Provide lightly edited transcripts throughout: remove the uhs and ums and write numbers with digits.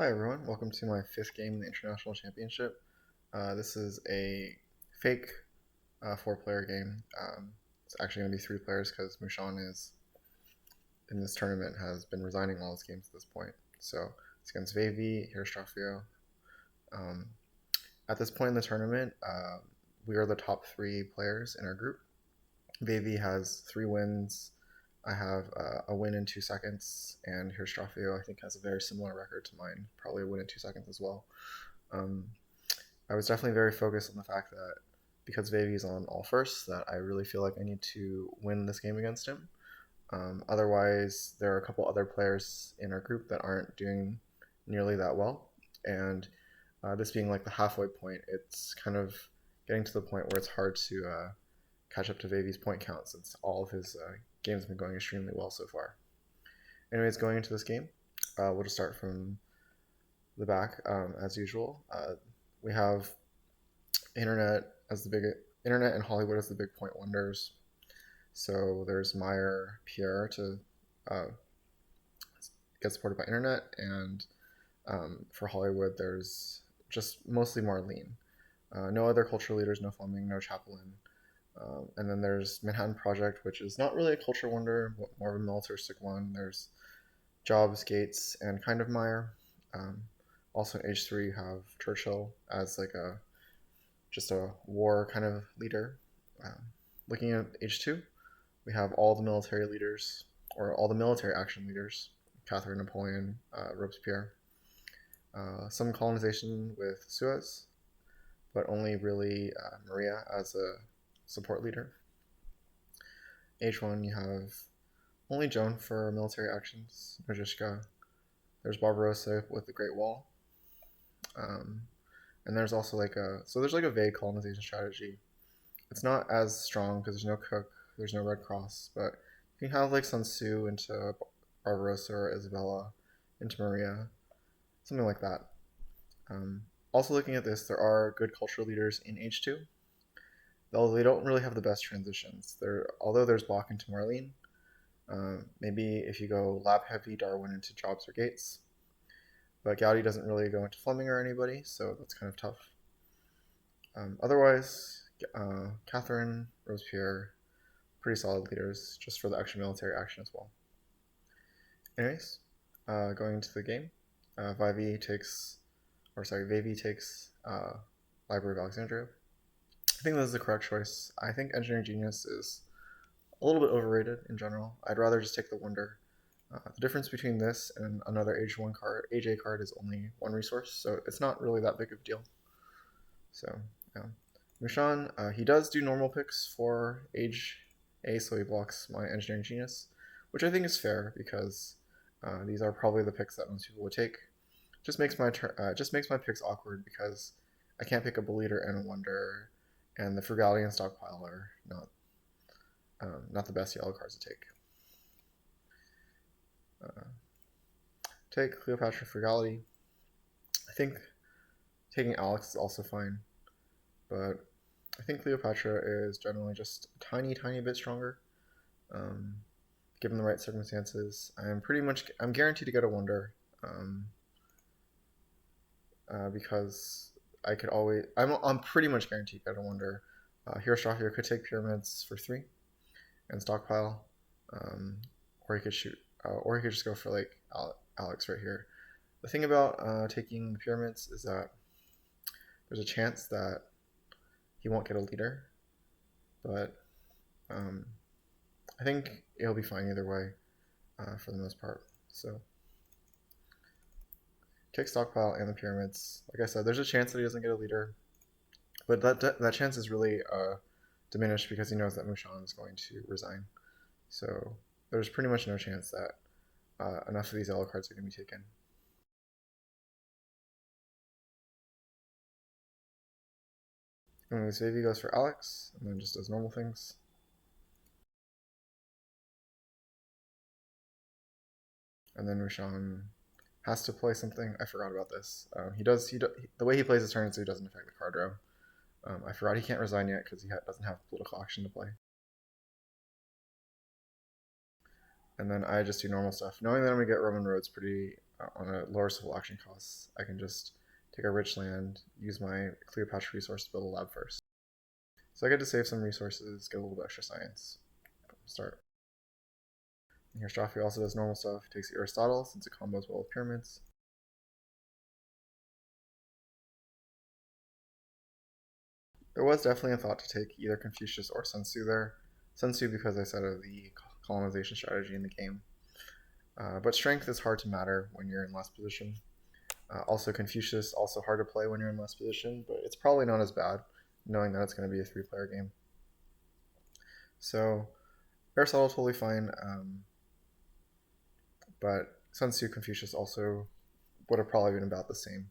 Hi everyone, welcome to my 5th game in the International Championship. This is a fake 4-player game. It's actually going to be 3 players because Mushan is, in this tournament, has been resigning all his games at this point. So it's against Veivi, Heirostrafio. Um, at this point in the tournament, we are the top 3 players in our group. Veivi has 3 wins. I have a win in 2 seconds, and Heirostrafio I think has a very similar record to mine, probably a win in 2 seconds as well. I was definitely very focused on the fact that because Veivi's on all first, that I really feel like I need to win this game against him. Otherwise, there are a couple other players in our group that aren't doing nearly that well, and this being like the halfway point, it's kind of getting to the point where it's hard to catch up to Veivi's point count since all of his games have been going extremely well so far. Anyways, going into this game, we'll just start from the back as usual. We have internet and Hollywood as the big point wonders. So there's Meyer Pierre to uh, get supported by internet, and for Hollywood there's just mostly Marlene. No other culture leaders, no Fleming, no Chaplin. And then there's Manhattan Project, which is not really a culture wonder, more of a militaristic one. There's Jobs, Gates, and kind of Meyer. Also in H3 you have Churchill as like just a war kind of leader. Looking at H2, we have all the military leaders, or all the military action leaders, Catherine, Napoleon, Robespierre. Some colonization with Suez, but only really Maria as a support leader. H1, you have only Joan for military actions, Najishka. There's Barbarossa with the Great Wall. And there's also there's like a vague colonization strategy. It's not as strong because there's no Cook, there's no Red Cross, but you can have like Sun Tzu into Barbarossa or Isabella into Maria, something like that. Also looking at this, there are good cultural leaders in H2, though they don't really have the best transitions. Although there's Bach into Marlene, maybe if you go lab heavy, Darwin into Jobs or Gates. But Gowdy doesn't really go into Fleming or anybody, so that's kind of tough. Otherwise, Catherine, Robespierre, pretty solid leaders, just for the extra military action as well. Anyways, going into the game, Veivi takes Library of Alexandria. I think this is the correct choice. I think Engineering Genius is a little bit overrated in general. I'd rather just take the Wonder. The difference between this and another H1 card, AJ card, is only 1 resource, so it's not really that big of a deal. So, yeah. Mushan, he does do normal picks for Age A, so he blocks my Engineering Genius, which I think is fair because these are probably the picks that most people would take. Just makes my picks awkward because I can't pick a Believer and a Wonder, and the Frugality and Stockpile are not the best yellow cards to take. Take Cleopatra, Frugality. I think taking Alex is also fine, but I think Cleopatra is generally just a tiny bit stronger. Given the right circumstances, I'm guaranteed to get a Wonder, because I'm pretty much guaranteed to get a Wonder. Heirostrafio could take Pyramids for 3 and Stockpile, or he could shoot, or he could just go for like Alex right here. The thing about taking the Pyramids is that there's a chance that he won't get a leader, but I think it'll be fine either way for the most part. So take Stockpile and the Pyramids. Like I said, there's a chance that he doesn't get a leader, but that chance is really diminished because he knows that Mushan is going to resign. So there's pretty much no chance that enough of these yellow cards are going to be taken. Anyways, Veivi goes for Alex, and then just does normal things. And then Mushan has to play something. I forgot about this. The way he plays his turn so he doesn't affect the card row. I forgot he can't resign yet because he doesn't have political action to play. And then I just do normal stuff, knowing that I'm gonna get Roman roads pretty on a lower civil action costs, I can just take a rich land, use my Cleopatra resource to build a lab first. So I get to save some resources, get a little bit extra science. Start. And Heirostrafio also does normal stuff, takes Aristotle since it combos well with pyramids. There was definitely a thought to take either Confucius or Sun Tzu there. Sun Tzu because I said of the colonization strategy in the game. But strength is hard to matter when you're in last position. Also Confucius, also hard to play when you're in last position, but it's probably not as bad knowing that it's going to be a 3-player game. So Aristotle totally fine, but Sun Tzu, Confucius also would have probably been about the same,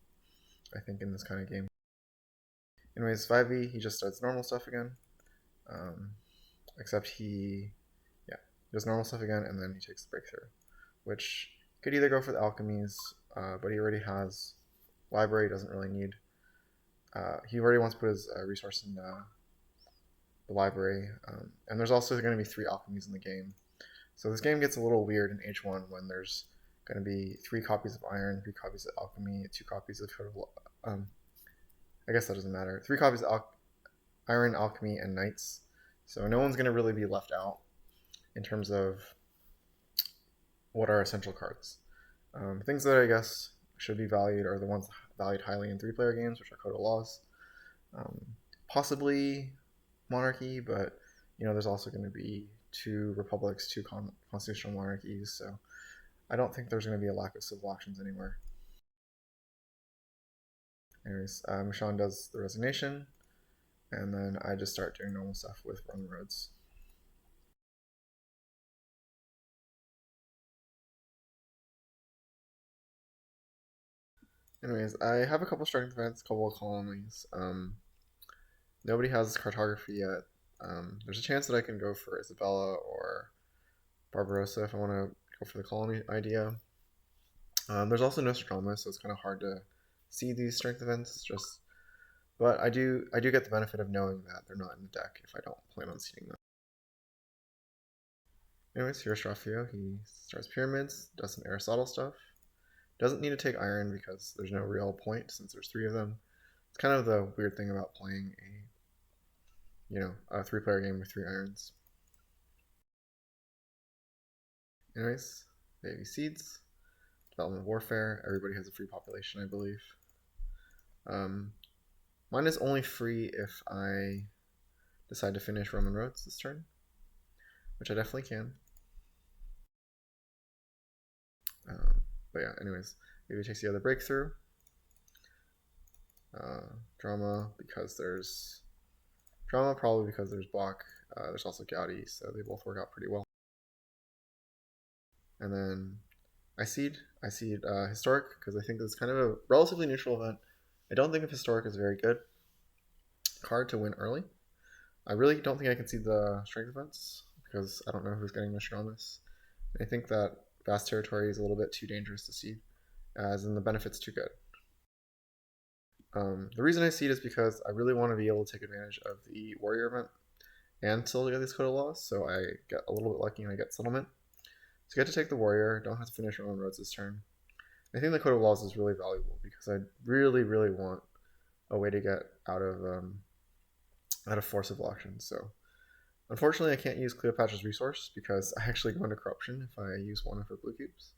I think, in this kind of game. Anyways, Veivi, he just does normal stuff again, except he does normal stuff again, and then he takes the breakthrough, which could either go for the alchemies, but he already has library, doesn't really need. He already wants to put his resource in the library, and there's also going to be 3 alchemies in the game. So this game gets a little weird in H1 when there's going to be 3 copies of iron, 3 copies of alchemy, 2 copies of I guess that doesn't matter. 3 copies of iron, alchemy, and knights. So no one's going to really be left out in terms of what are essential cards. Things that I guess should be valued are the ones valued highly in 3-player games, which are Code of Laws. Possibly monarchy, but there's also going to be 2 republics, 2 constitutional monarchies, so I don't think there's going to be a lack of civil actions anywhere. Anyways, Mushan does the resignation, and then I just start doing normal stuff with Roman roads. Anyways, I have a couple strength events, a couple of colonies. Nobody has cartography yet. There's a chance that I can go for Isabella or Barbarossa if I want to go for the colony idea. There's also Nostradamus, so it's kind of hard to see these strength events. But I do get the benefit of knowing that they're not in the deck if I don't plan on seeding them. Anyways, Heirostrafio, he starts pyramids, does some Aristotle stuff. Doesn't need to take iron because there's no real point since there's 3 of them. It's kind of the weird thing about playing a 3-player game with 3 irons. Anyways, Veivi seeds, development warfare. Everybody has a free population, I believe. Mine is only free if I decide to finish Roman roads this turn, which I definitely can. But yeah, anyways, maybe takes the other breakthrough. Drama probably because there's block. There's also Gaudi, so they both work out pretty well. And then I seed historic because I think it's kind of a relatively neutral event. I don't think of historic as a very good card to win early. I really don't think I can see the strength events because I don't know who's getting Nostradamus. I think that vast territory is a little bit too dangerous to seed, as in the benefit's too good. The reason I seed is because I really want to be able to take advantage of the warrior event and still get these Code of Laws, so I get a little bit lucky and I get settlement. So I get to take the warrior, don't have to finish Roman roads this turn. I think the Code of Laws is really valuable because I really, really want a way to get out of 4 civil actions. So unfortunately, I can't use Cleopatra's resource because I actually go into corruption if I use one of her blue cubes.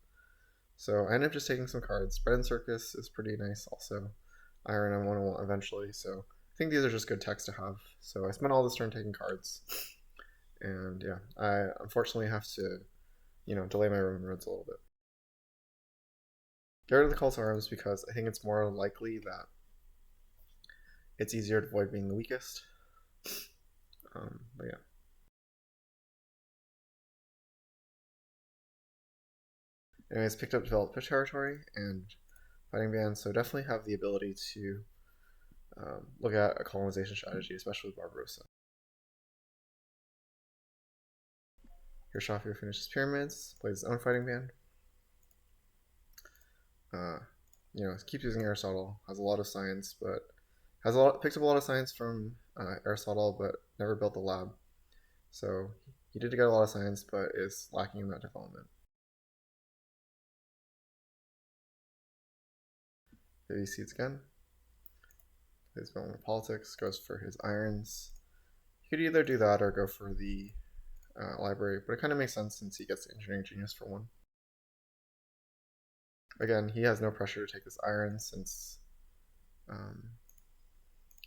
So I end up just taking some cards. Bread and Circus is pretty nice also. Iron I want eventually, so I think these are just good techs to have. So I spent all this turn taking cards. And yeah, I unfortunately have to, delay my Roman roads a little bit. Get rid of the call to arms because I think it's more likely that it's easier to avoid being the weakest. But yeah. Anyways, picked up developed territory and fighting band, so definitely have the ability to look at a colonization strategy, especially with Barbarossa. Heirostrafio finishes pyramids, plays his own fighting band. Keeps using Aristotle, has a lot of science, but picks up a lot of science from Aristotle, but never built the lab. So he did get a lot of science, but is lacking in that development. Veivi seeds again. Plays development politics, goes for his irons. He could either do that or go for the library, but it kind of makes sense since he gets the engineering genius for one. Again, he has no pressure to take this iron since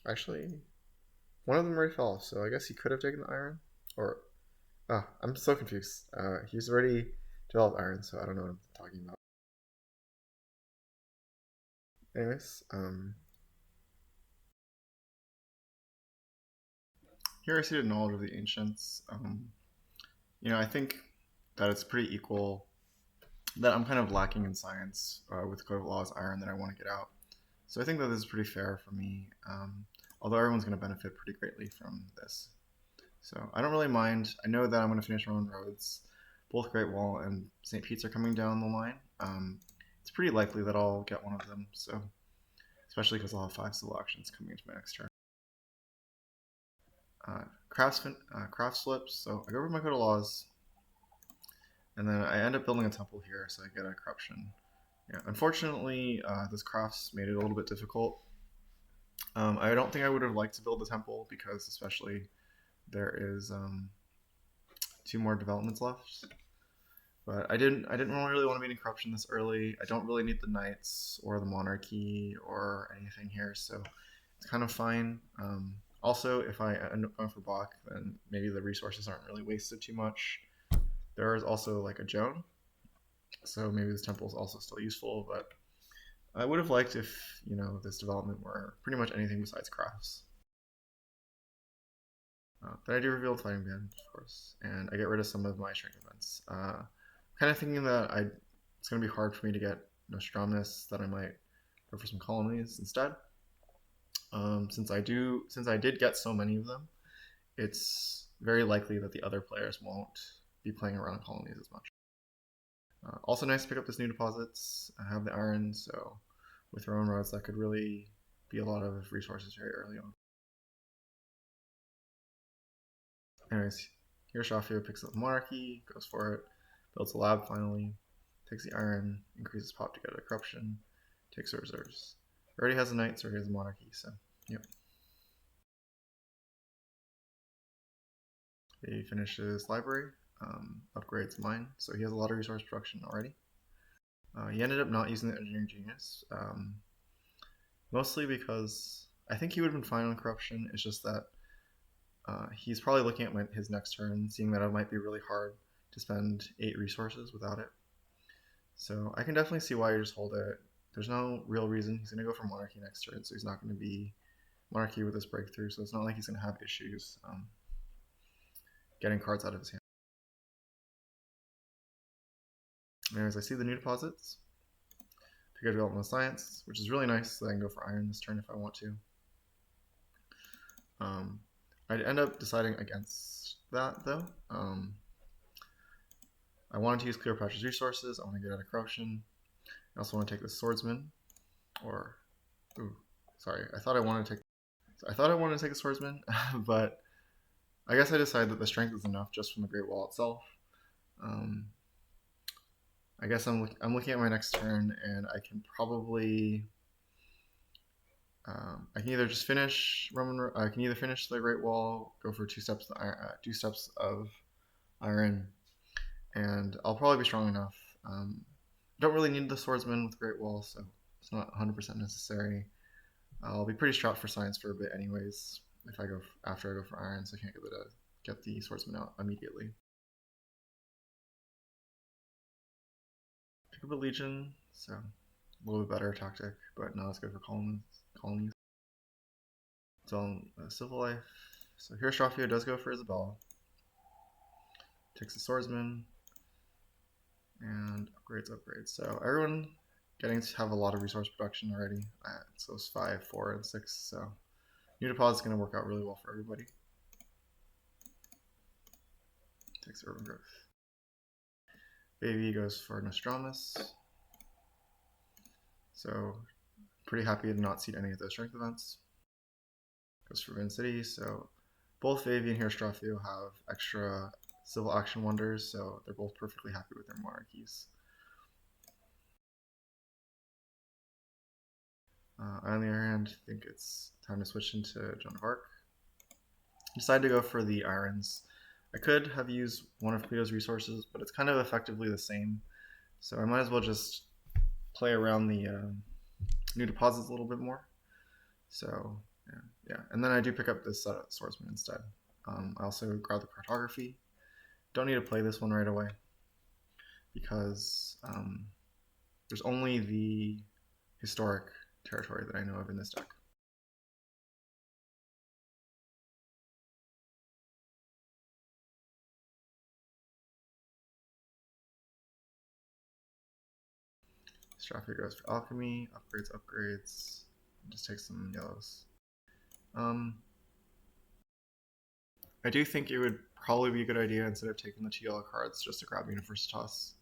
actually one of them already fell off, so I guess he could have taken the iron, or I'm so confused. He's already developed iron, so I don't know what I'm talking about. Anyways, here I see the knowledge of the ancients. I think that it's pretty equal. That I'm kind of lacking in science with Code of Laws iron that I want to get out. So I think that this is pretty fair for me. Although everyone's going to benefit pretty greatly from this. So I don't really mind. I know that I'm going to finish Roman roads. Both Great Wall and St. Pete's are coming down the line. It's pretty likely that I'll get one of them. So especially because I'll have 5 civil actions coming into my next turn. Craft slips. So I go over my Code of Laws. And then I end up building a temple here, so I get a corruption. Yeah, unfortunately, this crafts made it a little bit difficult. I don't think I would have liked to build a temple because especially there is 2 more developments left. But I didn't really want to be in corruption this early. I don't really need the knights or the monarchy or anything here, so it's kind of fine. Also, if I end up going for Bach, then maybe the resources aren't really wasted too much. There is also like a Joan, so maybe this temple is also still useful, but I would have liked if, this development were pretty much anything besides crafts. Then I do reveal the fighting band, of course, and I get rid of some of my strength events. Kind of thinking that it's going to be hard for me to get Nostradamus, that I might go for some colonies instead. Since I did get so many of them, it's very likely that the other players won't be playing around colonies as much. Also nice to pick up this new deposits. I have the iron, so with Roman roads that could really be a lot of resources very early on. Anyways, Heirostrafio picks up the monarchy, goes for it, builds a lab finally, takes the iron, increases pop to get a corruption, takes the reserves. Already has a knight, so he has a monarchy, so yep. He finishes library, upgrades mine, so he has a lot of resource production already. He ended up not using the engineering genius, mostly because I think he would have been fine on corruption. It's just that he's probably looking at his next turn, seeing that it might be really hard to spend 8 resources without it. So I can definitely see why you just hold it. There's no real reason. He's going to go for monarchy next turn, so he's not going to be monarchy with this breakthrough, so it's not like he's going to have issues getting cards out of his hand. Anyways, I see the new deposits. Pick a development of science, which is really nice, so I can go for iron this turn if I want to. I'd end up deciding against that, though. I wanted to use Cleopatra's resources. I want to get out of corruption. I also want to take the swordsman, or I thought I wanted to take the swordsman, but I guess I decided that the strength is enough just from the Great Wall itself. I guess I'm looking at my next turn, and I can probably I can either just finish I can either finish the Great Wall, go for 2 steps of iron, and I'll probably be strong enough. I don't really need the swordsman with Great Wall, so it's not 100% necessary. I'll be pretty strapped for science for a bit anyways if I go after I go for iron, so I can't get the swordsman out immediately. Pick up a legion, so a little bit better tactic, but not as good for colonies. So on civil life, so Heirostrafio does go for Isabella. Takes the swordsman and upgrades. So everyone getting to have a lot of resource production already. So it's 5, 4, and 6. So new deposit is going to work out really well for everybody. Takes urban growth. Veivi goes for Nostradamus. So pretty happy to not seed any of those strength events. Goes for Vin City. So both Veivi and Heirostrafio have extra civil action wonders, so they're both perfectly happy with their monarchies. On the other hand, I think it's time to switch into Joan of Arc. Decided to go for the irons. I could have used one of Cleo's resources, but it's kind of effectively the same. So I might as well just play around the new deposits a little bit more. So yeah. And then I do pick up this swordsman instead. I also grab the cartography. Don't need to play this one right away because there's only the historic territory that I know of in this deck. Strafia goes for alchemy, upgrades. Just take some yellows. I do think it would probably be a good idea instead of taking the 2 yellow cards just to grab Universitas.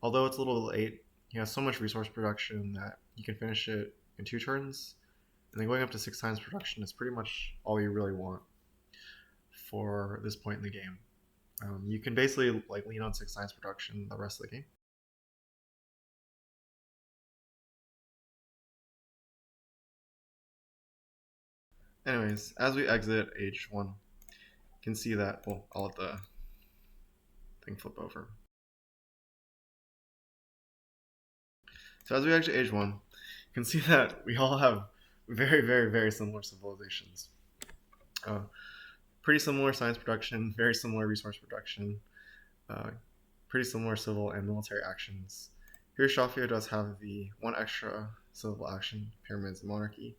Although it's a little late, he has so much resource production that he can finish it in 2 turns, and then going up to 6 times production is pretty much all you really want for this point in the game. You can basically like lean on 6 times production the rest of the game. Anyways, as we exit age 1, you can see that, well, I'll let the thing flip over. So as we exit age 1, you can see that we all have very similar civilizations. Pretty similar science production, very similar resource production, pretty similar civil and military actions. Heirostrafio does have the 1 extra civil action, pyramids and monarchy,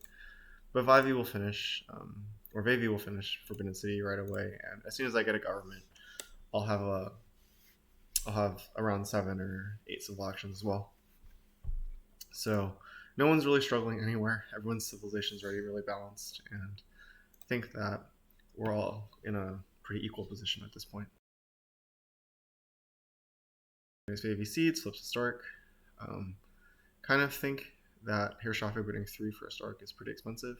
but Veivi will finish Forbidden City right away, and as soon as I get a government, I'll have around 7 or 8 civil actions as well. So no one's really struggling anywhere. Everyone's civilization is already really balanced, and I think that we're all in a pretty equal position at this point. Veivi Seeds, flips historic. Kind of think that Heirostrafio bidding 3 for historic is pretty expensive,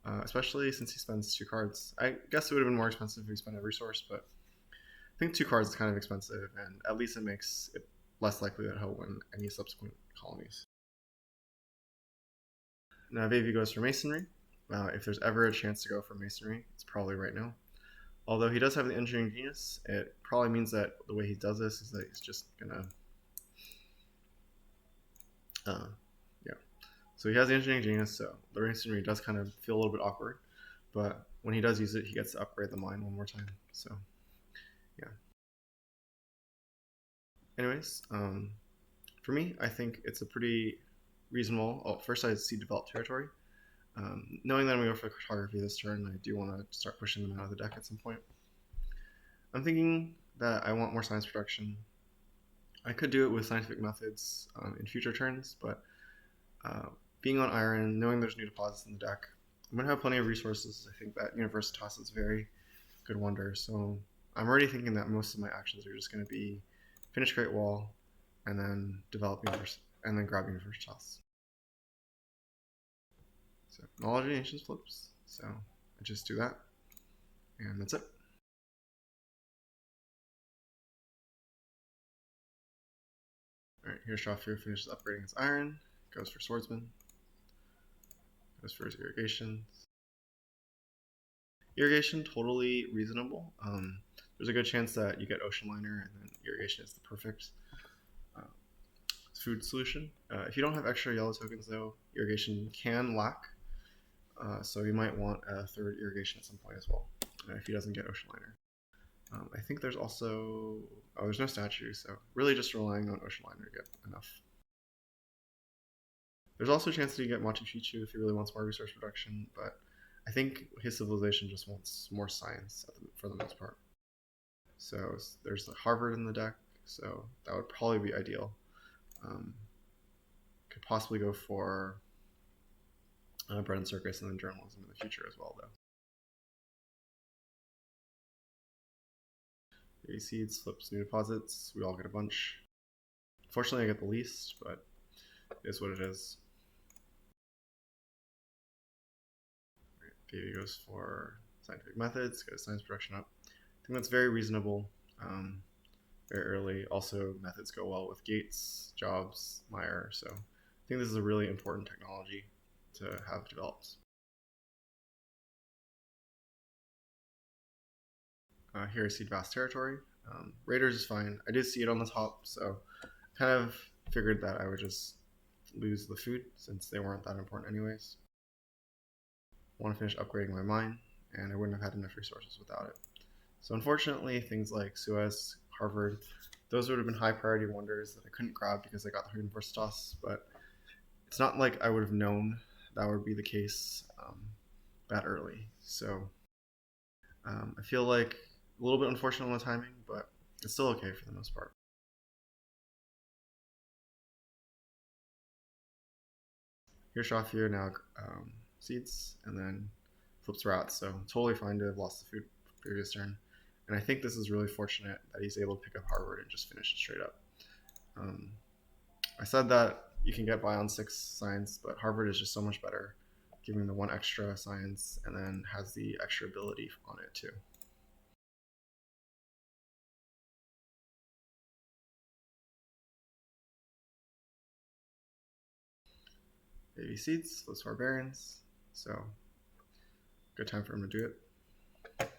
especially since he spends 2 cards. I guess it would have been more expensive if he spent a resource, but I think 2 cards is kind of expensive, and at least it makes it less likely that he'll win any subsequent colonies. Now Veivi goes for Masonry. If there's ever a chance to go for Masonry, it's probably right now. Although he does have the engineering genius, it probably means that the way he does this is that he's just gonna, yeah. So he has the engineering genius, so the Masonry does kind of feel a little bit awkward, but when he does use it, he gets to upgrade the mine 1 more time. So, yeah. Anyways, for me, I think it's a pretty reasonable. Oh, first I see developed territory. Knowing that I'm going to go for cartography this turn, I do want to start pushing them out of the deck at some point. I'm thinking that I want more science production. I could do it with scientific methods in future turns, but being on iron, knowing there's new deposits in the deck, I'm going to have plenty of resources. I think that Universitas is very good wonder. So I'm already thinking that most of my actions are just going to be finish Great Wall and then develop and then grab Universitas. So knowledge of nations flips. So I just do that, and that's it. Alright, here's Heirostrafio finishes upgrading his iron, goes for swordsman, goes for his irrigation. Irrigation, totally reasonable. There's a good chance that you get ocean liner, and then irrigation is the perfect food solution. If you don't have extra yellow tokens though, irrigation can lack. So you might want a 3rd irrigation at some point as well, if he doesn't get ocean liner. I think there's also, there's no statue, so really just relying on ocean liner to get enough. There's also a chance that you get Machu Picchu if he really wants more resource production, but I think his civilization just wants more science for the most part. So there's Harvard in the deck, so that would probably be ideal. Could possibly go for bread and circus and then journalism in the future as well, though. Veivi Seeds flips new deposits. We all get a bunch. Fortunately, I get the least, but it is what it is. Veivi goes for scientific methods, get science production up. I think that's very reasonable. Very early. Also, methods go well with Gates, Jobs, Meyer, so I think this is a really important technology to have developed. Here I see vast territory. Raiders is fine. I did see it on the top, so kind of figured that I would just lose the food since they weren't that important anyways. I want to finish upgrading my mine, and I wouldn't have had enough resources without it. So unfortunately, things like Suez, Harvard, those would have been high priority wonders that I couldn't grab because I got the Universitas, but it's not like I would have known that would be the case that early. So I feel like a little bit unfortunate on the timing, but it's still okay for the most part. Heirostrafio now seeds and then flips rats, so totally fine to have lost the food previous turn. And I think this is really fortunate that he's able to pick up Harvard and just finish it straight up. Um, I said that you can get by on 6 science, but Harvard is just so much better, giving the 1 extra science and then has the extra ability on it too. Veivi seeds, those barbarians, so good time for him to do it.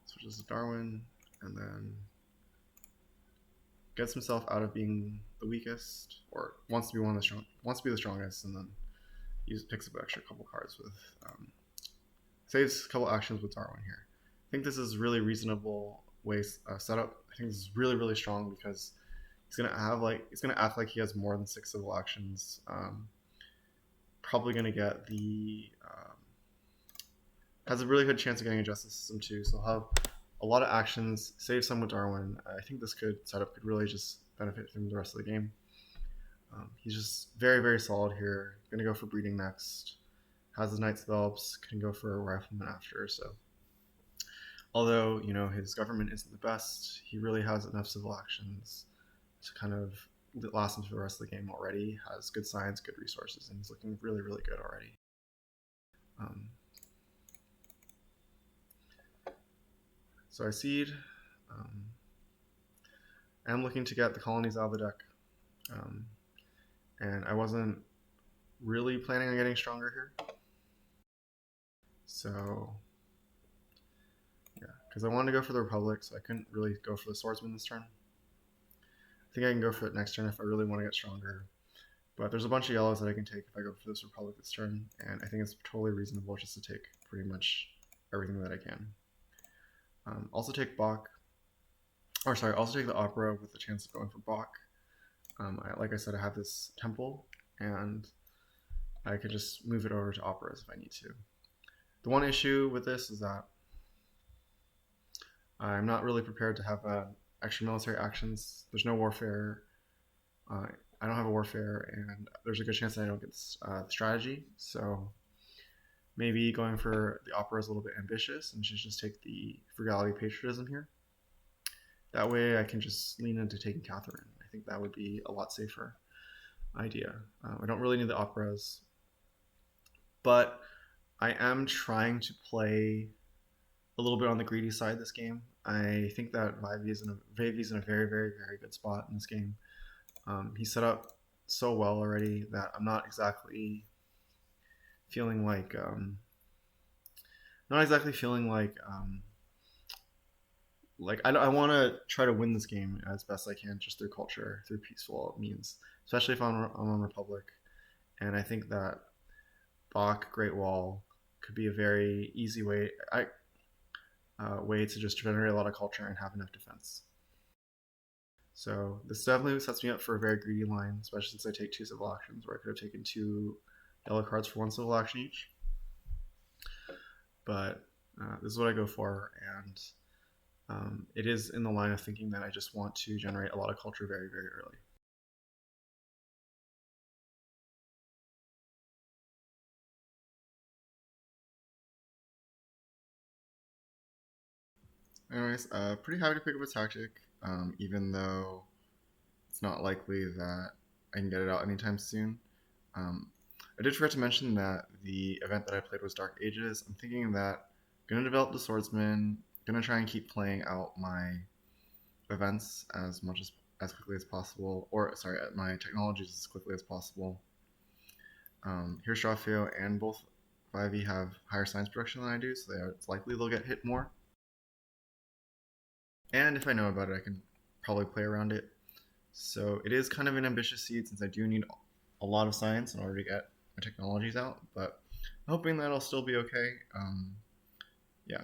Switches to Darwin, and then gets himself out of being the weakest, or wants to be the strongest, and then picks up an extra couple cards with saves a couple actions with Darwin here. I think this is really reasonable setup. I think this is really strong because he's gonna act like he has more than 6 civil actions. Probably gonna get has a really good chance of getting a justice system too. So he'll have a lot of actions, save some with Darwin. I think this setup could really just benefit from the rest of the game. He's just very solid here. Gonna go for breeding next. Has his Knights develops, can go for a rifleman after. So although his government isn't the best, he really has enough civil actions to kind of last him for the rest of the game already. Has good science, good resources, and he's looking really good already. So I seed. I'm looking to get the colonies out of the deck. And I wasn't really planning on getting stronger here. So, yeah, because I wanted to go for the Republic, so I couldn't really go for the Swordsman this turn. I think I can go for it next turn if I really want to get stronger. But there's a bunch of yellows that I can take if I go for this Republic this turn, and I think it's totally reasonable just to take pretty much everything that I can. Also take Bach. Also take the Opera with the chance of going for Bach. Like I said, I have this temple, and I could just move it over to operas if I need to. The one issue with this is that I'm not really prepared to have extra military actions. There's no warfare. I don't have a warfare, and there's a good chance that I don't get the strategy. So maybe going for the opera is a little bit ambitious and should just take the frugality patriotism here. That way I can just lean into taking Catherine. I think that would be a lot safer idea. I don't really need the operas, but I am trying to play a little bit on the greedy side this game. I think that Veivi is in a very good spot in this game. He's set up so well already that I'm not exactly feeling like I want to try to win this game as best I can just through culture, through peaceful means, especially if I'm on Republic. And I think that Bach Great Wall could be a very easy way to just generate a lot of culture and have enough defense. So this definitely sets me up for a very greedy line, especially since I take 2 civil actions, where I could have taken 2 yellow cards for 1 civil action each. But this is what I go for, and it is in the line of thinking that I just want to generate a lot of culture very early. Anyways, pretty happy to pick up a tactic, even though it's not likely that I can get it out anytime soon. I did forget to mention that the event that I played was Dark Ages. I'm thinking that I'm going to develop the Swordsman, going to try and keep playing out my events as much as quickly as possible, or sorry, my technologies as quickly as possible. Heirostrafio and both Veivi have higher science production than I do, so it's likely they'll get hit more. And if I know about it, I can probably play around it. So it is kind of an ambitious seed since I do need a lot of science in order to get my technologies out, but I'm hoping that'll still be okay. Yeah.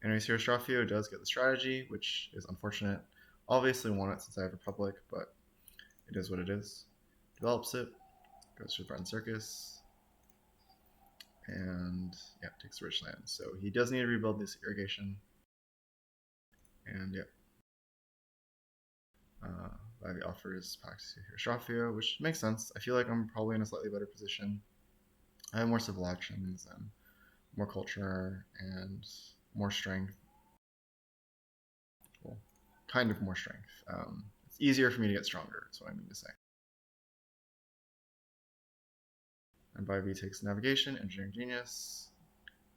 Anyways, Heirostrafio does get the strategy, which is unfortunate. Obviously want it since I have Republic, but it is what it is. Develops it, goes to Breton Circus, and yeah, takes the rich land. So he does need to rebuild this irrigation. And yeah. Veivi offers packs to Heirostrafio, which makes sense. I feel like I'm probably in a slightly better position. I have more civil actions and more culture and more strength. Well, kind of more strength. It's easier for me to get stronger, that's what I mean to say. And Veivi takes navigation, engineering genius.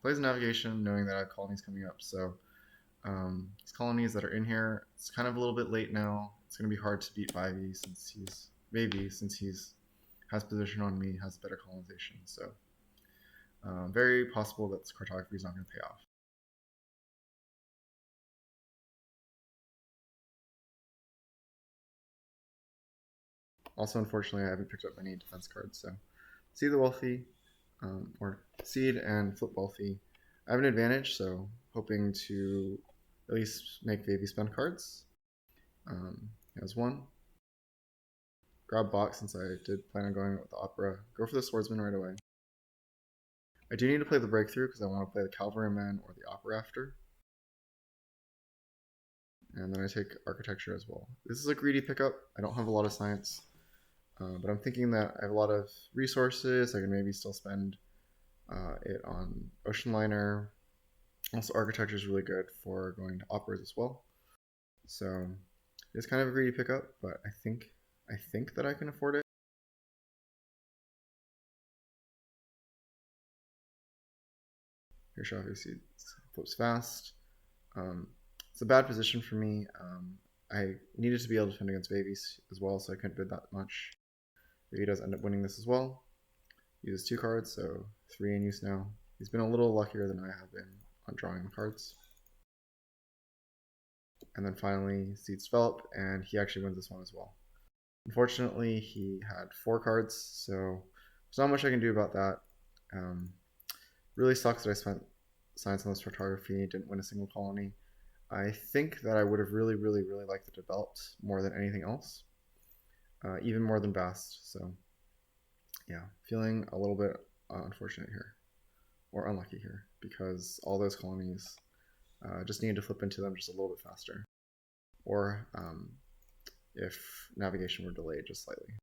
Plays navigation knowing that I have colonies coming up. So these colonies that are in here, it's kind of a little bit late now. It's going to be hard to beat Veivi since he's has position on me, has better colonization. So very possible that this cartography is not going to pay off. Also, unfortunately, I haven't picked up any defense cards. So see the wealthy, or seed and flip wealthy. I have an advantage, so hoping to at least make Veivi spend cards. He has one. Grab box since I did plan on going with the opera. Go for the swordsman right away. I do need to play the breakthrough because I want to play the cavalryman or the opera after. And then I take architecture as well. This is a greedy pickup. I don't have a lot of science, but I'm thinking that I have a lot of resources. I can maybe still spend it on ocean liner. Also, architecture is really good for going to operas as well. So it's kind of a greedy pickup, but I think that I can afford it. Here's obviously flips fast. It's a bad position for me. I needed to be able to defend against Veivi as well, so I couldn't bid that much. Veivi does end up winning this as well. Uses 2 cards, so 3 in use now. He's been a little luckier than I have been on drawing cards. And then finally, seeds develop, and he actually wins this one as well. Unfortunately, he had 4 cards, so there's not much I can do about that. Really sucks that I spent science on this photography, didn't win a single colony. I think that I would have really liked it developed more than anything else, even more than Bast. So yeah, feeling a little bit unfortunate here, or unlucky here, because all those colonies just needed to flip into them just a little bit faster, or if navigation were delayed just slightly.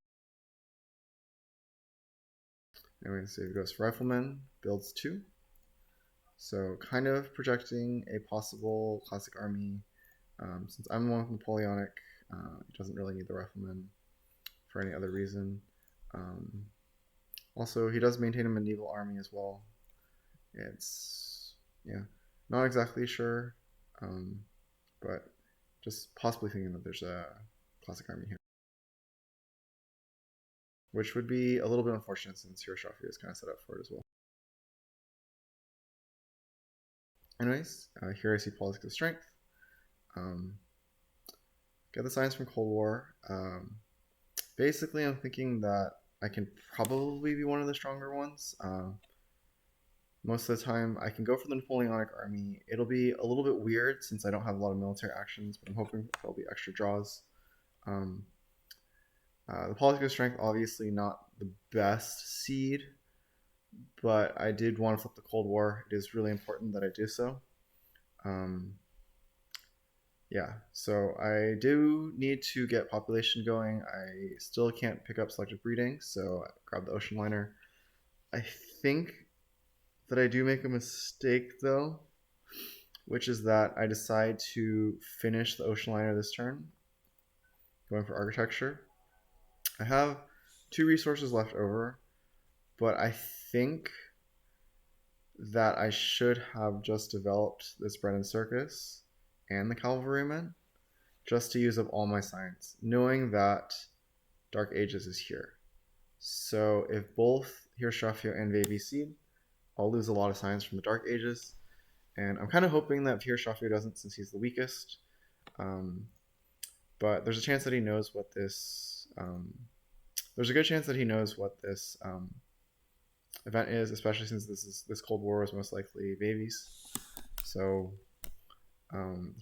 Anyway, so he goes for Rifleman, builds 2. So kind of projecting a possible classic army. Since I'm one with Napoleonic, it doesn't really need the Rifleman for any other reason. Also, he does maintain a medieval army as well. It's, yeah, not exactly sure, but just possibly thinking that there's a classic army here. Which would be a little bit unfortunate since Heirostrafio is kind of set up for it as well. Anyways, here I see politics of strength. Get the science from Cold War. Basically, I'm thinking that I can probably be one of the stronger ones. Most of the time, I can go for the Napoleonic army. It'll be a little bit weird since I don't have a lot of military actions, but I'm hoping there'll be extra draws. The politics of strength, obviously not the best seed, but I did want to flip the Cold War. It is really important that I do so. Yeah, so I do need to get population going. I still can't pick up selective breeding, so I grab the ocean liner. I think that I do make a mistake though, which is that I decide to finish the ocean liner this turn, going for architecture. I have 2 resources left over, but I think that I should have just developed this Breton Circus and the Cavalryman. just to use up all my science, knowing that Dark Ages is here. So if both Heirostrafio and Veivi seed, I'll lose a lot of science from the Dark Ages. And I'm kind of hoping that Heirostrafio doesn't, since he's the weakest. But there's a chance that he knows what this... there's a good chance that he knows what this event is, especially since this Cold War is most likely Veivi's. So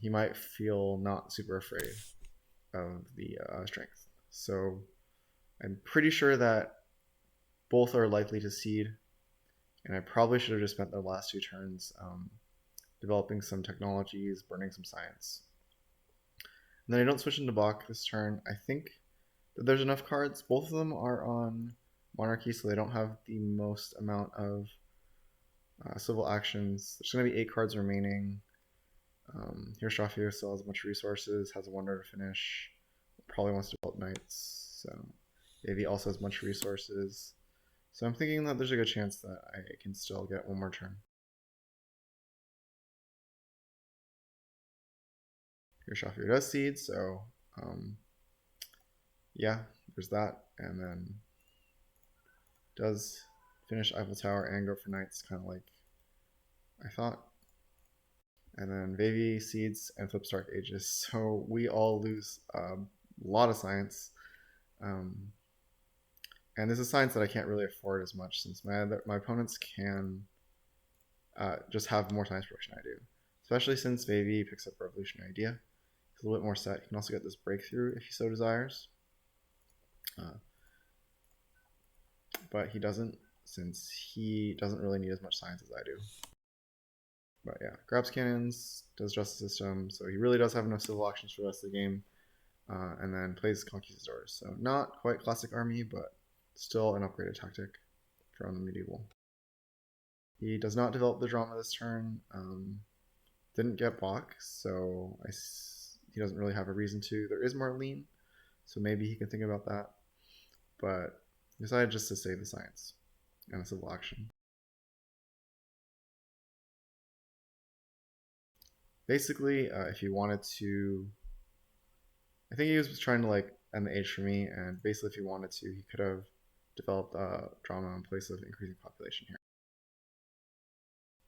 he might feel not super afraid of the strength. So I'm pretty sure that both are likely to seed, and I probably should have just spent the last 2 turns developing some technologies, burning some science. And then I don't switch into Bach this turn. I think that there's enough cards. Both of them are on Monarchy, so they don't have the most amount of civil actions. There's going to be 8 cards remaining. Heirostrafio still has a bunch of resources, has a wonder to finish, probably wants to develop knights. So Veivi also has a bunch of resources. So I'm thinking that there's a good chance that I can still get one more turn. Heirostrafio does seed, so yeah, there's that. And then does finish Eiffel Tower and go for knights, kind of like I thought. And then Veivi seeds and flips Dark Ages, so we all lose a lot of science. And this is science that I can't really afford as much, since my opponents can just have more science production I do. Especially since Veivi picks up Revolutionary Idea. He's a little bit more set. He can also get this breakthrough if he so desires. But he doesn't, since he doesn't really need as much science as I do. But yeah, grabs cannons, does Justice System, so he really does have enough civil actions for the rest of the game. And then plays Conquistadors. So not quite classic army, but still an upgraded tactic from the medieval. He does not develop the drama this turn. Didn't get Bach, so he doesn't really have a reason to. There is Marlene, so maybe he can think about that. But he decided just to save the science and the civil action. Basically, if he wanted to, I think he was trying to like end the age for me, and basically if he wanted to, he could have developed drama in place of increasing population here.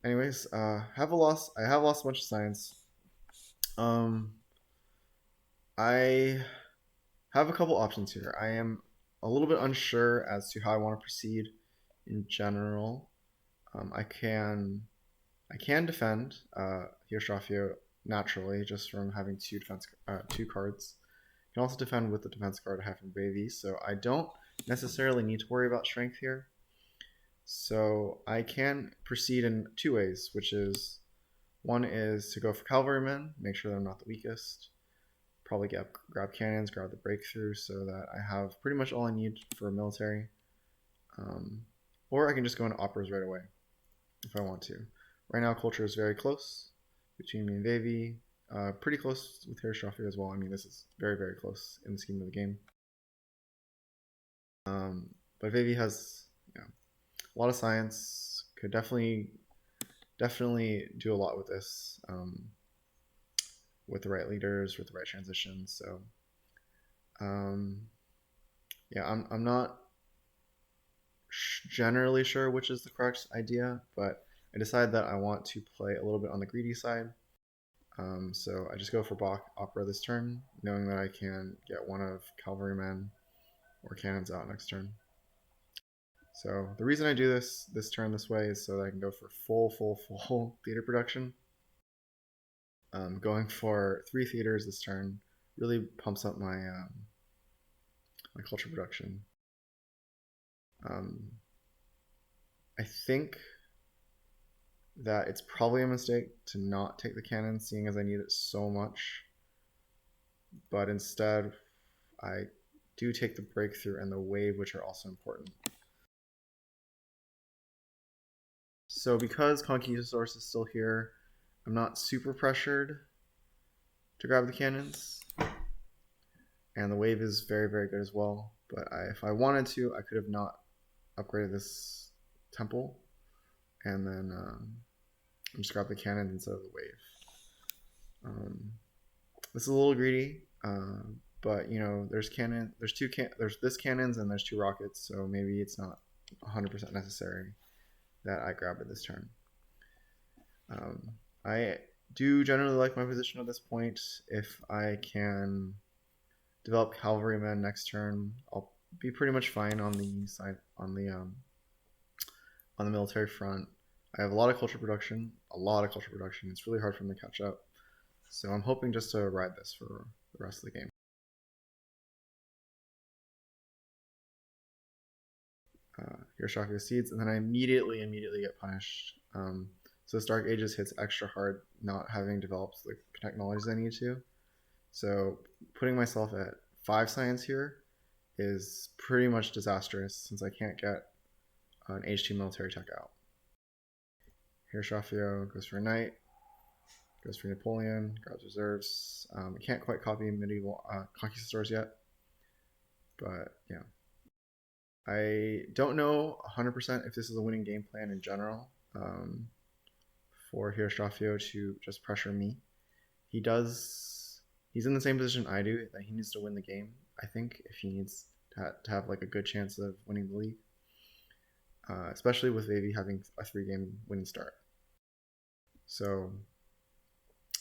Anyways, I have lost a bunch of science. I have a couple options here. I am a little bit unsure as to how I want to proceed in general. I can defend Heirostrafio naturally, just from having 2 cards. I can also defend with the defense card I have from Veivi, so I don't necessarily need to worry about strength here. So I can proceed in 2 ways, which is, one is to go for cavalrymen, make sure that I'm not the weakest. Probably grab cannons, grab the breakthrough, so that I have pretty much all I need for military. Or I can just go into operas right away if I want to. Right now, culture is very close between me and Veivi. Pretty close with Heirostrafio as well. I mean, this is very, very close in the scheme of the game. But Veivi has a lot of science. Could definitely do a lot with this, with the right leaders, with the right transitions. So, yeah, I'm not generally sure which is the correct idea, but I decided that I want to play a little bit on the greedy side. So I just go for Bach Opera this turn, knowing that I can get one of cavalrymen or cannons out next turn. So the reason I do this turn this way is so that I can go for full theater production. Going for 3 theaters this turn really pumps up my my culture production. I think that it's probably a mistake to not take the cannon, seeing as I need it so much. But instead, I do take the breakthrough and the wave, which are also important. So because Conquistadors is still here, I'm not super pressured to grab the cannons. And the wave is very, very good as well. But if I wanted to, I could have not upgraded this temple. And then just grab the cannons instead of the wave. This is a little greedy, but you know, there's cannon, there's this cannons and there's two rockets, so maybe it's not 100% necessary that I grab it this turn. I do generally like my position at this point. If I can develop cavalrymen next turn, I'll be pretty much fine on the side on the military front. I have a lot of culture production, a lot of culture production. It's really hard for them to catch up. So I'm hoping just to ride this for the rest of the game. Heirostrafio Seeds, and then I immediately get punished. So this Dark Ages hits extra hard, not having developed the technologies I need to. So putting myself at 5 science here is pretty much disastrous since I can't get an H2 military tech out. Heirostrafio goes for a knight, goes for Napoleon, grabs reserves. I can't quite copy medieval conquistadors yet, but yeah. I don't know 100% if this is a winning game plan in general for Heirostrafio to just pressure me. He's in the same position I do, that he needs to win the game, I think, if he needs to have like a good chance of winning the league. Especially with Veivi having a 3-game winning start. So,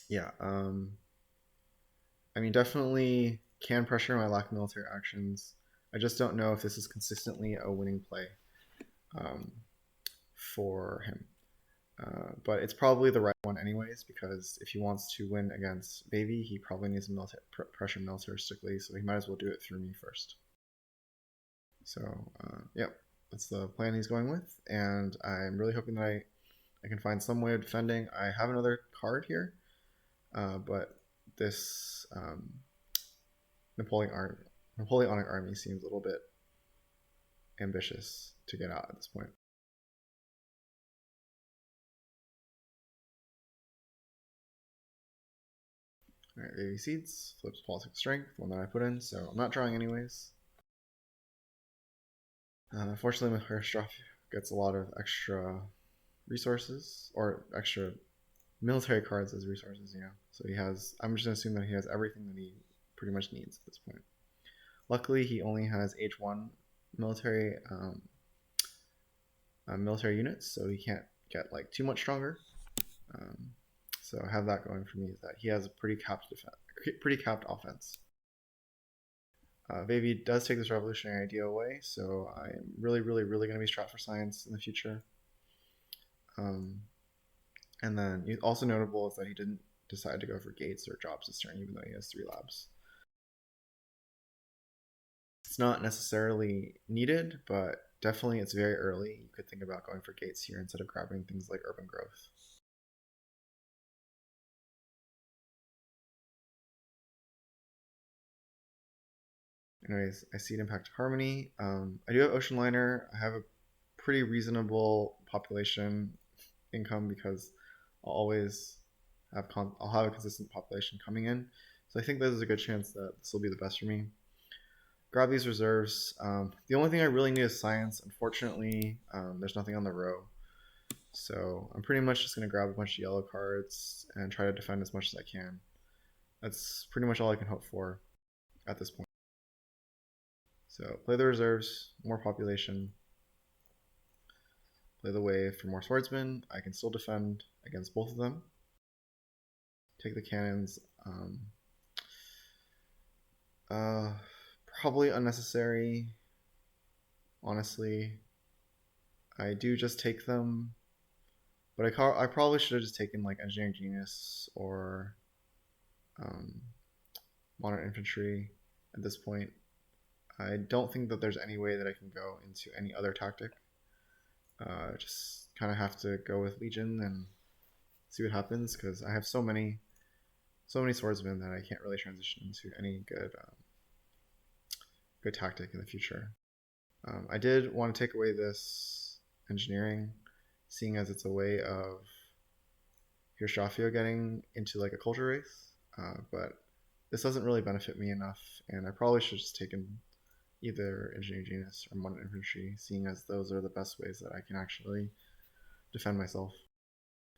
yeah, I mean, definitely can pressure my lack of military actions. I just don't know if this is consistently a winning play for him. But it's probably the right one anyways, because if he wants to win against Veivi, he probably needs to pressure militaristically, so he might as well do it through me first. So, yep, that's the plan he's going with, and I'm really hoping that I can find some way of defending. I have another card here, but this Napoleonic army seems a little bit ambitious to get out at this point. Alright, Veivi Seeds, flips Politics Strength, one that I put in, so I'm not drawing anyways. Fortunately, my Heirostrafio gets a lot of extra resources, or extra military cards as resources, you know. So he has, I'm just going to assume that he has everything that he pretty much needs at this point. Luckily, he only has H1 military military units, so he can't get like too much stronger. So I have that going for me, is that he has a pretty capped offense. Veivi does take this revolutionary idea away, so I'm really going to be strapped for science in the future. And then also notable is that he didn't decide to go for gates or jobs this turn, even though he has 3 labs. It's not necessarily needed, but definitely it's very early. You could think about going for gates here instead of grabbing things like urban growth. Anyways, I see Impact Harmony. I do have Ocean Liner. I have a pretty reasonable population income because I'll always have I'll have a consistent population coming in. So I think there's a good chance that this will be the best for me. Grab these reserves. The only thing I really need is science. Unfortunately, there's nothing on the row. So I'm pretty much just going to grab a bunch of yellow cards and try to defend as much as I can. That's pretty much all I can hope for at this point. So play the reserves, more population. Play the wave for more swordsmen. I can still defend against both of them. Take the cannons. Probably unnecessary. Honestly, I do just take them, but I probably should have just taken like Engineering Genius or Modern Infantry at this point. I don't think that there's any way that I can go into any other tactic. Just kind of have to go with Legion and see what happens, because I have so many swordsmen that I can't really transition into any good tactic in the future. I did want to take away this engineering, seeing as it's a way of Heirostrafio getting into like a culture race, but this doesn't really benefit me enough, and I probably should have just taken either Engineering Genius or Modern Infantry, seeing as those are the best ways that I can actually defend myself.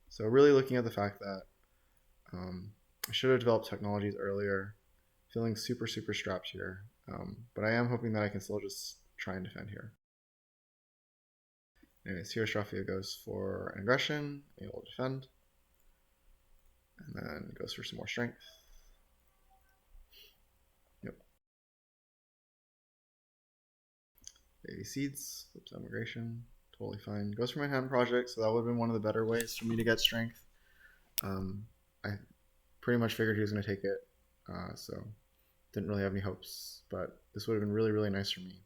So really looking at the fact that I should have developed technologies earlier. Feeling super, super strapped here. But I am hoping that I can still just try and defend here. Anyways, Heirostrafio goes for an aggression, able to defend, and then goes for some more strength. Yep. Veivi seeds, flips immigration, totally fine. Goes for Manhattan Project, so that would have been one of the better ways for me to get strength. I pretty much figured he was going to take it, so didn't really have any hopes, but this would have been really, really nice for me.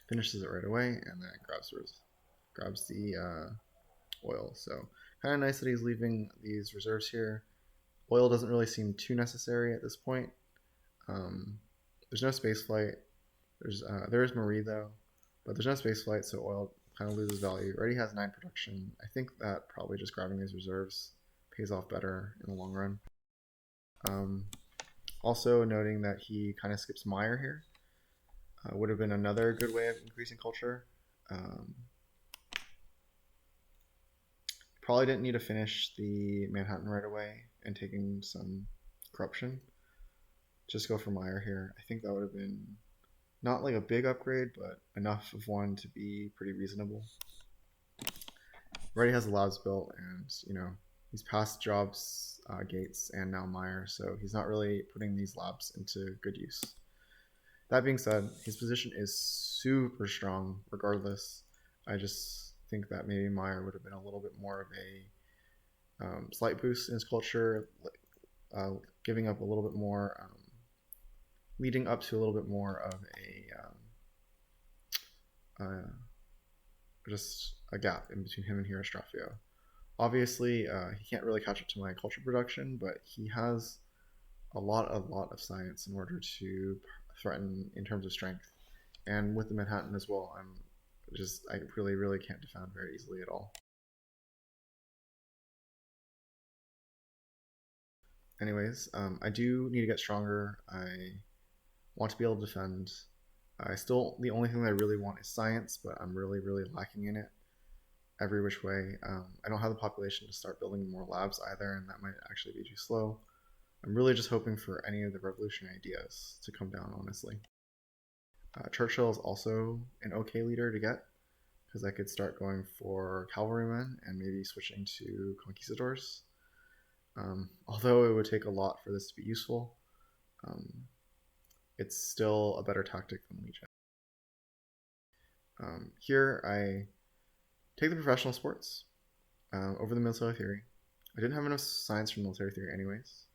Finishes it right away, and then grabs the oil. So kind of nice that he's leaving these reserves here. Oil doesn't really seem too necessary at this point. There's no space flight. There is Marie though, but there's no space flight, so oil kind of loses value. Already has 9 production. I think that probably just grabbing these reserves pays off better in the long run. Also noting that he kind of skips Meyer here. Would have been another good way of increasing culture. Probably didn't need to finish the Manhattan right away and taking some corruption. Just go for Meyer here. I think that would have been not like a big upgrade, but enough of one to be pretty reasonable. Already has the labs built, and he's passed Jobs, Gates, and now Meyer, so he's not really putting these labs into good use. That being said, his position is super strong regardless. I just think that maybe Meyer would have been a little bit more of a slight boost in his culture, giving up a little bit more, leading up to a little bit more of just a gap in between him and Heirostrafio. Obviously, he can't really catch up to my culture production, but he has a lot of science in order to threaten in terms of strength. And with the Manhattan as well, I really can't defend very easily at all. Anyways, I do need to get stronger. I want to be able to defend. The only thing that I really want is science, but I'm really lacking in it every which way. I don't have the population to start building more labs either, and that might actually be too slow. I'm really just hoping for any of the revolutionary ideas to come down, honestly. Churchill is also an okay leader to get, because I could start going for cavalrymen and maybe switching to conquistadors. Although it would take a lot for this to be useful, it's still a better tactic than Legion. Here I take the professional sports over the military theory. I didn't have enough science from military theory anyways.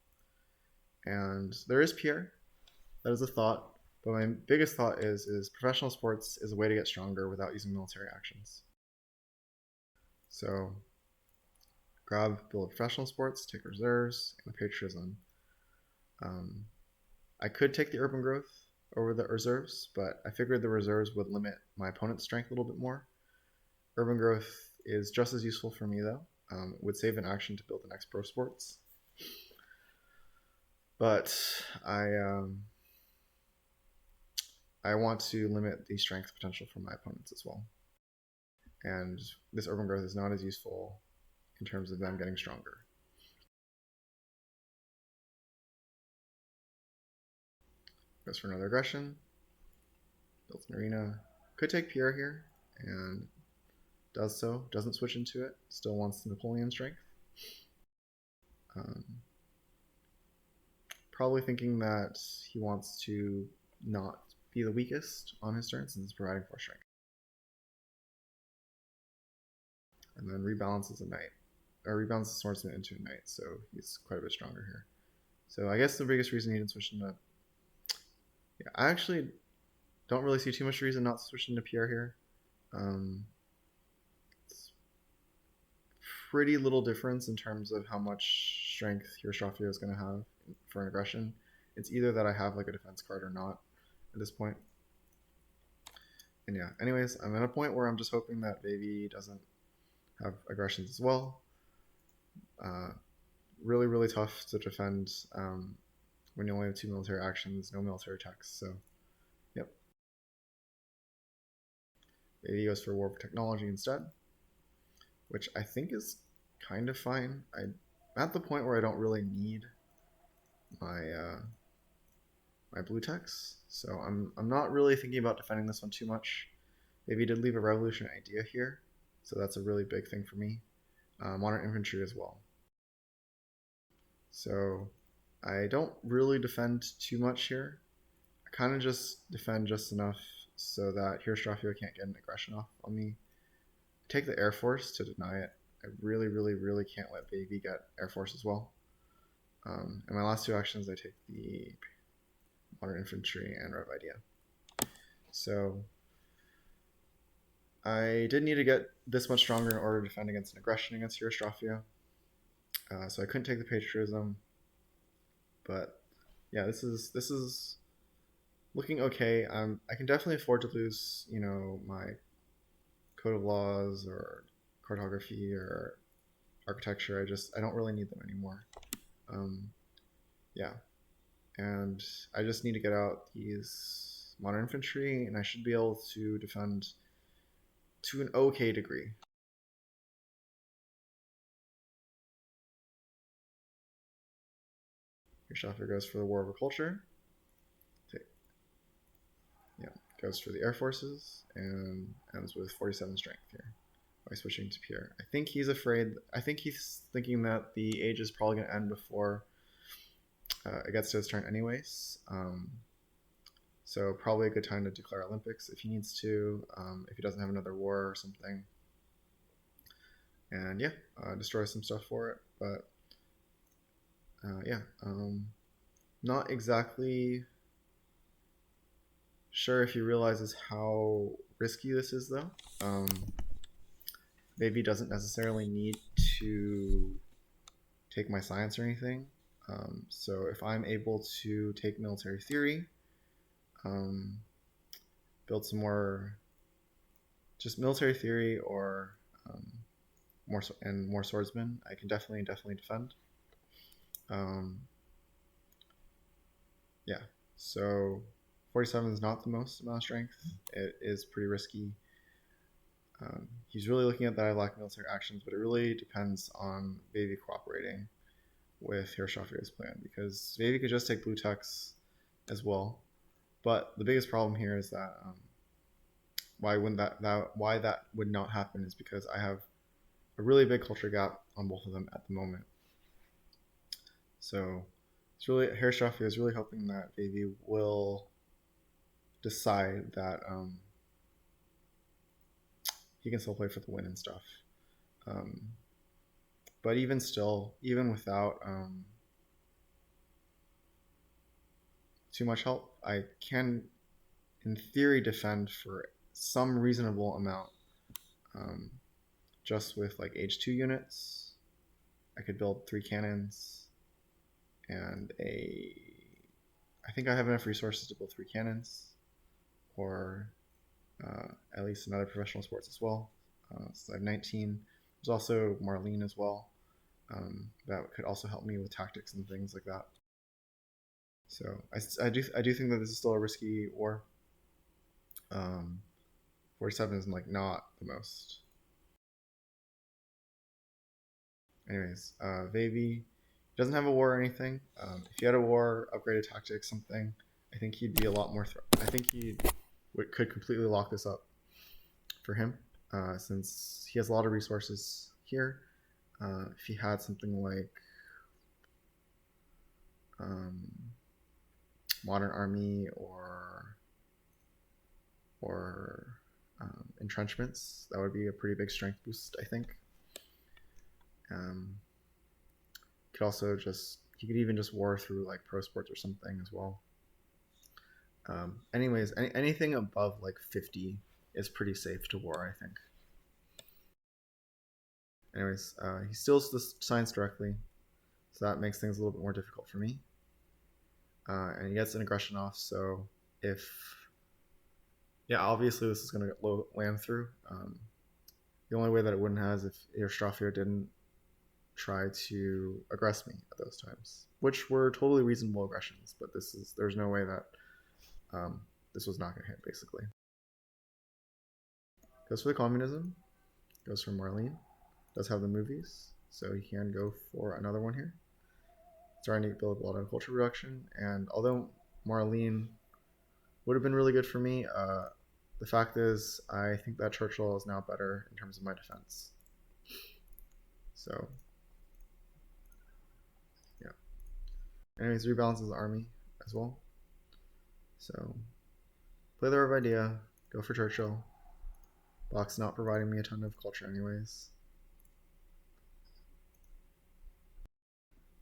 And there is Pierre. That is a thought. But my biggest thought is professional sports is a way to get stronger without using military actions. So build professional sports, take reserves, and patriotism. I could take the urban growth over the reserves, but I figured the reserves would limit my opponent's strength a little bit more. Urban growth is just as useful for me though. It would save an action to build the next pro sports. But I want to limit the strength potential for my opponents as well. And this urban growth is not as useful in terms of them getting stronger. Goes for another aggression. Builds an arena. Could take Pierre here, and does so. Doesn't switch into it. Still wants the Napoleon strength. Probably thinking that he wants to not be the weakest on his turn since it's providing 4 strength. And then rebalances a knight. Or rebalances the swordsman into a knight, so he's quite a bit stronger here. So I guess the biggest reason he didn't switch into... Yeah, I actually don't really see too much reason not to switch into Pierre here. It's pretty little difference in terms of how much strength Heirostrafio is going to have for an aggression. It's either that I have like a defense card or not at this point. And yeah, anyways, I'm at a point where I'm just hoping that Veivi doesn't have aggressions as well. Really tough to defend when you only have 2 military actions, no military attacks. So, yep. Veivi goes for War for Technology instead, which I think is kind of fine. I at the point where I don't really need my my blue techs, so I'm not really thinking about defending this one too much. Maybe did leave a revolution idea here, so that's a really big thing for me. Modern infantry as well. So I don't really defend too much here. I kind of just defend just enough so that Heirostrafio can't get an aggression off on me. Take the Air Force to deny it. I really, really, really can't let Veivi get Air Force as well. In my last two actions, I take the Modern Infantry and Rev Idea. So I did need to get this much stronger in order to defend against an aggression against Heirostrafio. So I couldn't take the Patriotism, but yeah, this is looking okay. I can definitely afford to lose, my code of laws or cartography or architecture. I don't really need them anymore. Um, yeah, and I just need to get out these modern infantry, and I should be able to defend to an okay degree. Your Schaffer goes for the War of Culture. Yeah, goes for the Air Forces and ends with 47 strength here by switching to Pierre. I think he's afraid. I think he's thinking that the age is probably going to end before it gets to his turn, anyways. So probably a good time to declare Olympics if he needs to, if he doesn't have another war or something. And yeah, destroy some stuff for it. But yeah, not exactly sure if he realizes how risky this is, though. Maybe doesn't necessarily need to take my science or anything. So if I'm able to take military theory, um, build some more, just military theory or more swordsmen, I can definitely defend. Um, yeah, so 47 is not the most amount of strength. It is pretty risky. He's really looking at that I lack military actions, but it really depends on Veivi cooperating with Heirostrafio's plan, because Veivi could just take blue techs as well. But the biggest problem here is that why that would not happen is because I have a really big culture gap on both of them at the moment. So it's really Heirostrafio is really hoping that Veivi will decide that he can still play for the win and stuff. Um, but even still, even without too much help, I can, in theory, defend for some reasonable amount. Um, just with like H2 units, I could build 3 cannons and I think I have enough resources to build 3 cannons, or at least in other professional sports as well. So I have 19. There's also Marlene as well. That could also help me with tactics and things like that. So I do think that this is still a risky war. 47 is like not the most. Anyways, Veivi doesn't have a war or anything. If he had a war, upgraded tactics, something, I think he'd be a lot more. I think he could completely lock this up for him, since he has a lot of resources here. If he had something like um, modern army or entrenchments, that would be a pretty big strength boost, I think. Could also he could even just war through like pro sports or something as well. Anyways, anything above like 50 is pretty safe to war, I think. Anyways, he steals the science directly, so that makes things a little bit more difficult for me. And he gets an aggression off, so if yeah, obviously this is going to land through. The only way that it wouldn't have is if Heirostrafio didn't try to aggress me at those times, which were totally reasonable aggressions. But there's no way that this was not going to hit. Basically, goes for the communism, goes for Marlene, does have the movies. so he can go for another one here. Starting to build a lot of culture reduction, and although Marlene would have been really good for me, the fact is I think that Churchill is now better in terms of my defense. So yeah. Anyways, rebalances the army as well. So play the right idea, go for Churchill. Block's not providing me a ton of culture anyways.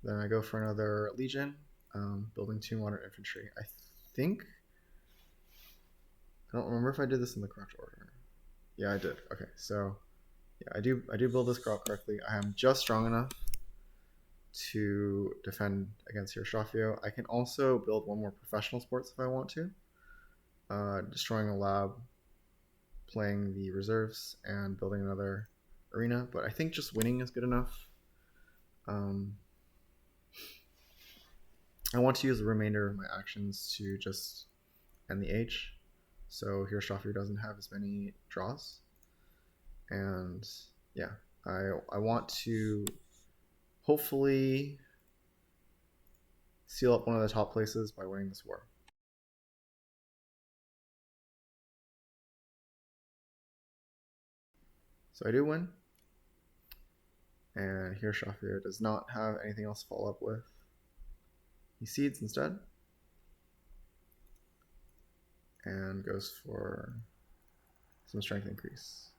Then I go for another Legion, building 2 modern infantry. I think, I don't remember if I did this in the correct order. Yeah, I did. Okay, so yeah, I do build this crop correctly. I am just strong enough to defend against Heirostrafio. I can also build one more professional sports if I want to, destroying a lab, playing the reserves, and building another arena. But I think just winning is good enough. I want to use the remainder of my actions to just end the H, so Heirostrafio doesn't have as many draws. And yeah, I want to hopefully seal up one of the top places by winning this war. So I do win, and Heirostrafio does not have anything else to follow up with. He cedes instead, and goes for some strength increase.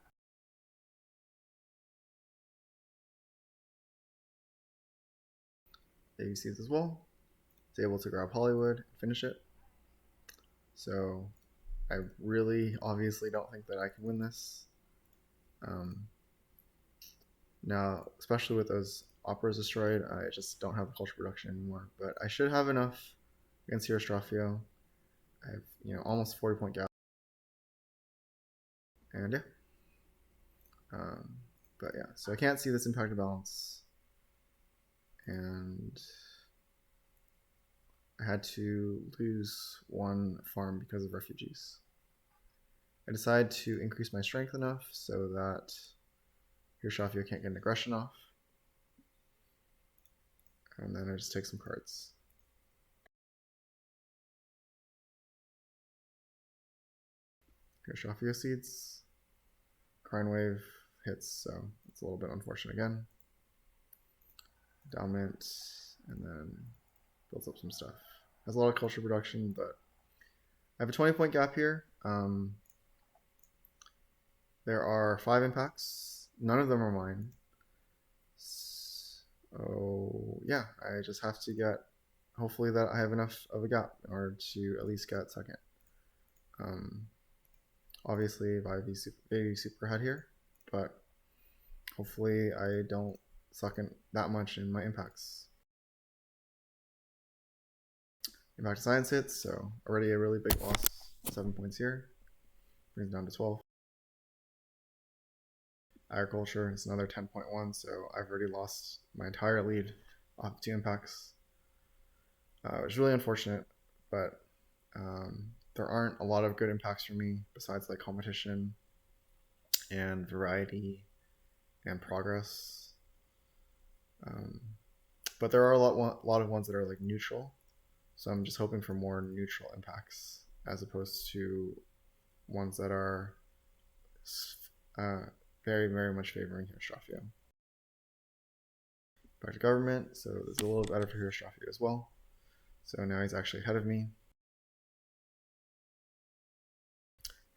He cedes as well. He's able to grab Hollywood and finish it. So I really obviously don't think that I can win this. Now, especially with those operas destroyed, I just don't have the culture production anymore. But I should have enough against Heirostrafio. I have, almost 40-point gap. And yeah. But yeah, so I can't see this impact balance. And I had to lose 1 farm because of refugees. I decided to increase my strength enough so that Heirostrafio can't get an aggression off. And then I just take some cards. Heirostrafio seeds. Crime Wave hits, so it's a little bit unfortunate again. Dominant, and then builds up some stuff. Has a lot of culture production, but I have a 20-point gap here. There are 5 impacts. None of them are mine. So yeah, I just have to get, hopefully that I have enough of a gap in order to at least get second. Obviously Veivi super ahead here, but hopefully I don't suck in that much in my impacts. Impact science hits, so already a really big loss. 7 points here, brings down to 12. Agriculture is another 10.1, so I've already lost my entire lead off 2 impacts. It's really unfortunate, but there aren't a lot of good impacts for me besides like competition and variety and progress. But there are a lot of ones that are like neutral, so I'm just hoping for more neutral impacts as opposed to ones that are very, very much favoring Heirostrafio. Back to government, so this is a little better for Heirostrafio as well. So now he's actually ahead of me.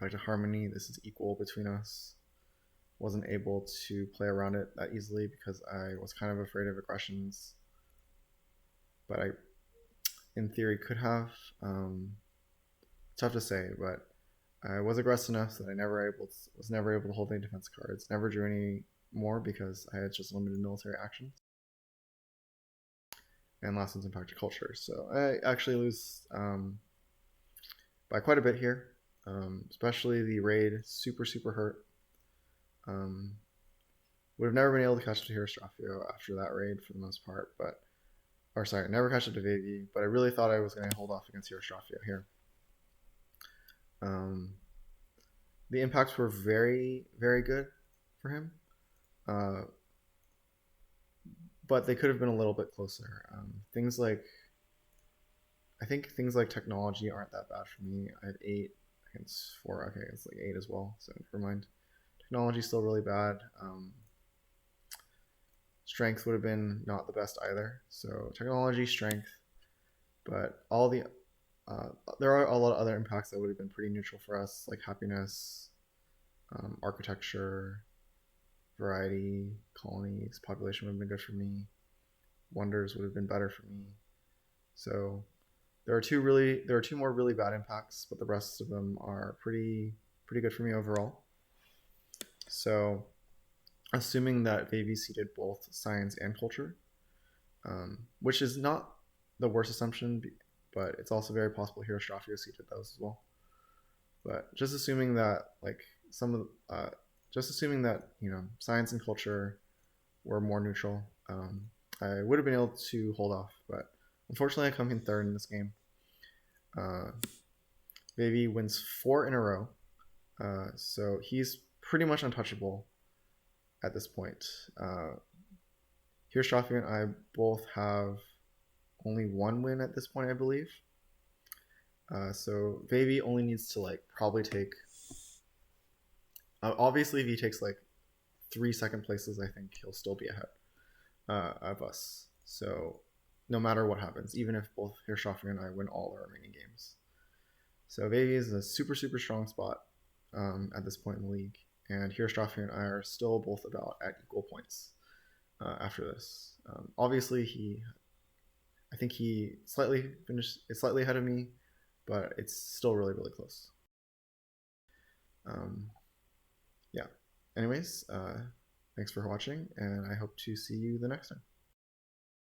Back to harmony, this is equal between us. Wasn't able to play around it that easily because I was kind of afraid of aggressions, but I, in theory, could have. Tough to say, but I was aggressive enough that I was never able to hold any defense cards. Never drew any more because I had just limited military actions. And last one's impact to culture. So I actually lose by quite a bit here. Especially the raid, super hurt. Would have never been able to catch up to Heirostrafio after that raid for the most part, never catch up to Veivi, but I really thought I was going to hold off against Heirostrafio here. The impacts were very, very good for him. but they could have been a little bit closer. Things like I think things like technology aren't that bad for me. I had 8. I think it's 4. Okay, it's like 8 as well. So never mind. Technology's still really bad. Strength would have been not the best either. So technology, strength, but all the there are a lot of other impacts that would have been pretty neutral for us, like happiness, architecture, variety, colonies, population would have been good for me. Wonders would have been better for me. So there are two more really bad impacts, but the rest of them are pretty good for me overall. So assuming that Veivi seeded both science and culture, which is not the worst assumption, but it's also very possible Heirostrafio seeded those as well. But just assuming that some of just assuming that science and culture were more neutral, I would have been able to hold off. But unfortunately, I come in third in this game. Veivi wins 4 in a row, so he's pretty much untouchable at this point. Heirostrafio and I both have only 1 win at this point, I believe. So Veivi only needs to probably take. Obviously, if he takes 3 second places, I think he'll still be ahead of us. So no matter what happens, even if both Heirostrafio and I win all the remaining games. So Veivi is a super strong spot at this point in the league, and Heirostrafio and I are still both about at equal points after this. Obviously, I think he slightly ahead of me, but it's still really close. Yeah. Anyways, thanks for watching, and I hope to see you the next time.